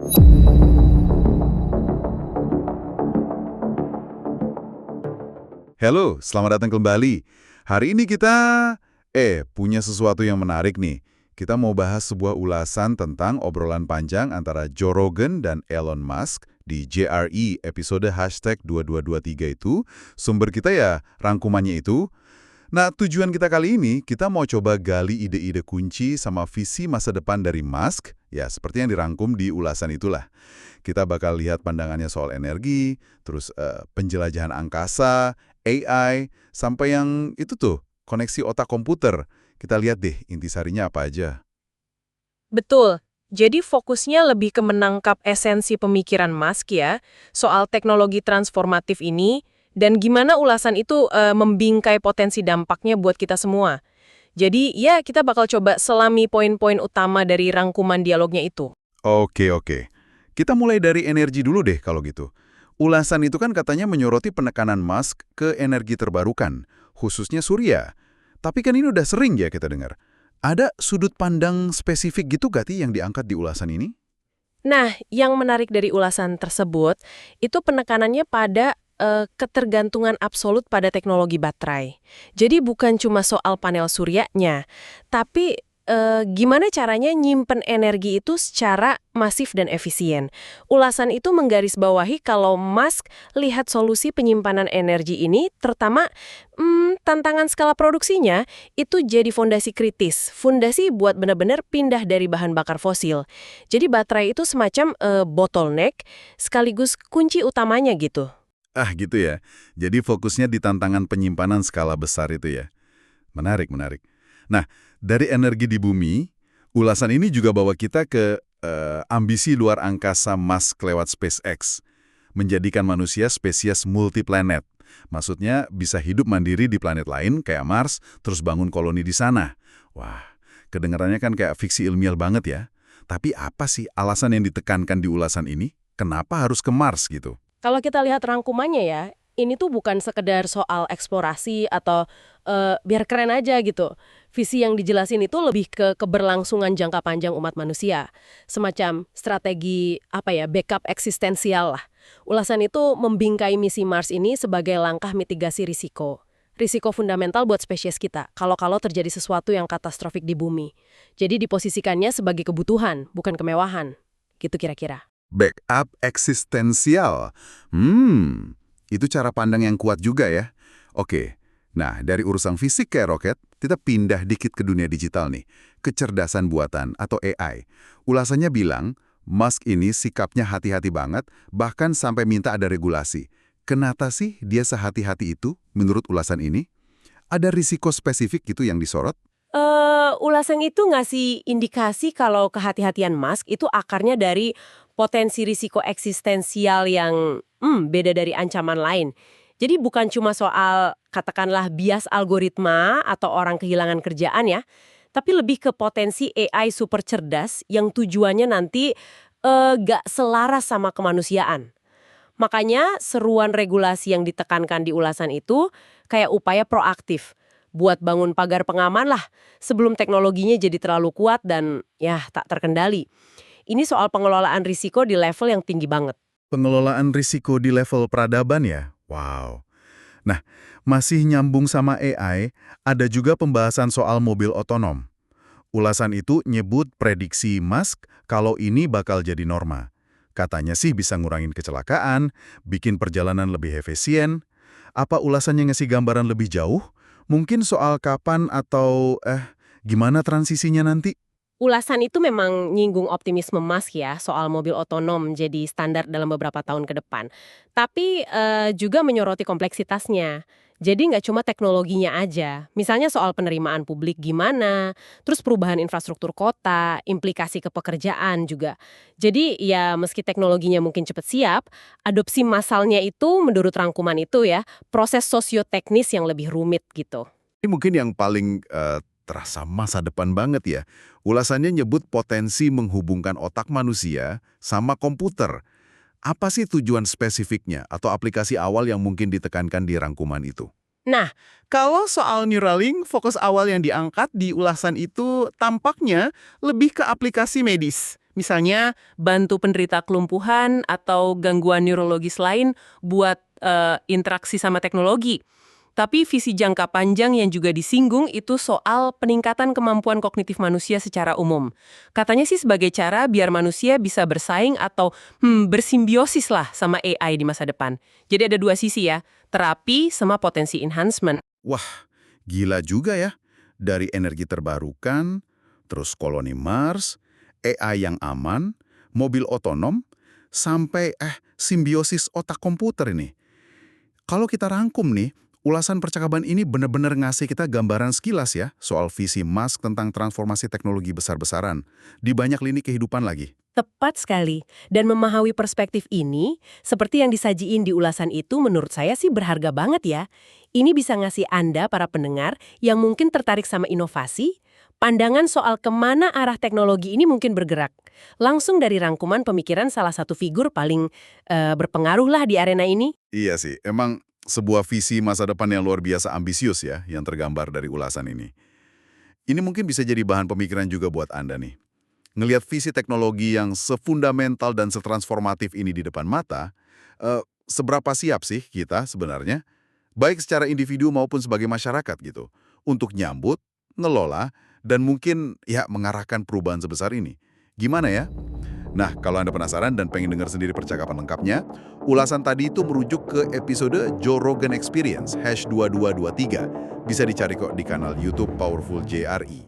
Halo, selamat datang kembali. Hari ini kita punya sesuatu yang menarik nih. Kita mau bahas sebuah ulasan tentang obrolan panjang antara Joe Rogan dan Elon Musk di JRE episode #2223 itu. Sumber kita ya rangkumannya itu. Nah, tujuan kita kali ini, kita mau coba gali ide-ide kunci sama visi masa depan dari Musk, ya seperti yang dirangkum di ulasan itulah. Kita bakal lihat pandangannya soal energi, terus penjelajahan angkasa, AI, sampai yang itu tuh, koneksi otak komputer. Kita lihat deh intisarinya apa aja. Betul. Jadi fokusnya lebih ke menangkap esensi pemikiran Musk ya, soal teknologi transformatif ini, dan gimana ulasan itu membingkai potensi dampaknya buat kita semua. Jadi ya kita bakal coba selami poin-poin utama dari rangkuman dialognya itu. Oke. Kita mulai dari energi dulu deh kalau gitu. Ulasan itu kan katanya menyoroti penekanan Musk ke energi terbarukan, khususnya surya. Tapi kan ini udah sering ya kita dengar. Ada sudut pandang spesifik gitu gak yang diangkat di ulasan ini? Nah, yang menarik dari ulasan tersebut, itu penekanannya pada ketergantungan absolut pada teknologi baterai. Jadi bukan cuma soal panel suryanya, tapi gimana caranya nyimpen energi itu secara masif dan efisien. Ulasan itu menggarisbawahi kalau Musk lihat solusi penyimpanan energi ini, terutama tantangan skala produksinya, itu jadi fondasi kritis. Fondasi buat benar-benar pindah dari bahan bakar fosil. Jadi baterai itu semacam bottleneck, sekaligus kunci utamanya gitu. Ah gitu ya. Jadi fokusnya di tantangan penyimpanan skala besar itu ya. Menarik. Nah, dari energi di bumi, ulasan ini juga bawa kita ke ambisi luar angkasa Musk lewat SpaceX. Menjadikan manusia spesies multiplanet. Maksudnya bisa hidup mandiri di planet lain kayak Mars, terus bangun koloni di sana. Wah, kedengarannya kan kayak fiksi ilmiah banget ya. Tapi apa sih alasan yang ditekankan di ulasan ini? Kenapa harus ke Mars gitu? Kalau kita lihat rangkumannya ya, ini tuh bukan sekedar soal eksplorasi atau biar keren aja gitu. Visi yang dijelasin itu lebih ke keberlangsungan jangka panjang umat manusia. Semacam strategi, backup eksistensial lah. Ulasan itu membingkai misi Mars ini sebagai langkah mitigasi risiko. Risiko fundamental buat spesies kita, kalau terjadi sesuatu yang katastrofik di bumi. Jadi diposisikannya sebagai kebutuhan, bukan kemewahan. Gitu kira-kira. Backup eksistensial. Itu cara pandang yang kuat juga ya. Oke, nah dari urusan fisik kayak roket, kita pindah dikit ke dunia digital nih. Kecerdasan buatan atau AI. Ulasannya bilang, Musk ini sikapnya hati-hati banget, bahkan sampai minta ada regulasi. Kenapa sih dia sehati-hati itu menurut ulasan ini? Ada risiko spesifik gitu yang disorot? Ulasan itu ngasih indikasi kalau kehati-hatian Musk itu akarnya dari potensi risiko eksistensial yang beda dari ancaman lain. Jadi bukan cuma soal katakanlah bias algoritma atau orang kehilangan kerjaan ya, tapi lebih ke potensi AI super cerdas yang tujuannya nanti gak selaras sama kemanusiaan. Makanya seruan regulasi yang ditekankan di ulasan itu kayak upaya proaktif buat bangun pagar pengaman lah sebelum teknologinya jadi terlalu kuat dan ya tak terkendali. Ini soal pengelolaan risiko di level yang tinggi banget. Pengelolaan risiko di level peradaban ya? Wow. Nah, masih nyambung sama AI, ada juga pembahasan soal mobil otonom. Ulasan itu nyebut prediksi Musk kalau ini bakal jadi norma. Katanya sih bisa ngurangin kecelakaan, bikin perjalanan lebih efisien. Apa ulasannya ngasih gambaran lebih jauh? Mungkin soal kapan atau gimana transisinya nanti? Ulasan itu memang nyinggung optimisme Musk ya soal mobil otonom jadi standar dalam beberapa tahun ke depan. Tapi juga menyoroti kompleksitasnya. Jadi nggak cuma teknologinya aja. Misalnya soal penerimaan publik gimana, terus perubahan infrastruktur kota, implikasi ke pekerjaan juga. Jadi ya meski teknologinya mungkin cepat siap, adopsi massalnya itu menurut rangkuman itu ya, proses sosioteknis yang lebih rumit gitu. Ini mungkin yang paling terasa masa depan banget ya. Ulasannya nyebut potensi menghubungkan otak manusia sama komputer. Apa sih tujuan spesifiknya atau aplikasi awal yang mungkin ditekankan di rangkuman itu? Nah, Kalau soal Neuralink, fokus awal yang diangkat di ulasan itu tampaknya lebih ke aplikasi medis. Misalnya, bantu penderita kelumpuhan atau gangguan neurologis lain buat interaksi sama teknologi. Tapi visi jangka panjang yang juga disinggung itu soal peningkatan kemampuan kognitif manusia secara umum. Katanya sih sebagai cara biar manusia bisa bersaing atau bersimbiosis lah sama AI di masa depan. Jadi ada dua sisi ya, terapi sama potensi enhancement. Wah, gila juga ya. Dari energi terbarukan, terus koloni Mars, AI yang aman, mobil otonom, sampai simbiosis otak komputer ini. Kalau kita rangkum nih, ulasan percakapan ini benar-benar ngasih kita gambaran sekilas ya soal visi Musk tentang transformasi teknologi besar-besaran di banyak lini kehidupan lagi. Tepat sekali. Dan memahami perspektif ini, seperti yang disajiin di ulasan itu menurut saya sih berharga banget ya. Ini bisa ngasih Anda, para pendengar, yang mungkin tertarik sama inovasi, pandangan soal kemana arah teknologi ini mungkin bergerak. Langsung dari rangkuman pemikiran salah satu figur paling berpengaruh lah di arena ini. Iya sih, emang sebuah visi masa depan yang luar biasa ambisius ya yang tergambar dari ulasan ini. Ini mungkin bisa jadi bahan pemikiran juga buat Anda nih. Ngelihat visi teknologi yang sefundamental dan setransformatif ini di depan mata, seberapa siap sih kita sebenarnya, baik secara individu maupun sebagai masyarakat gitu, untuk nyambut, ngelola, dan mungkin ya mengarahkan perubahan sebesar ini. Gimana ya? Nah, kalau Anda penasaran dan pengen dengar sendiri percakapan lengkapnya, ulasan tadi itu merujuk ke episode Joe Rogan Experience #2223. Bisa dicari kok di kanal YouTube Powerful JRI.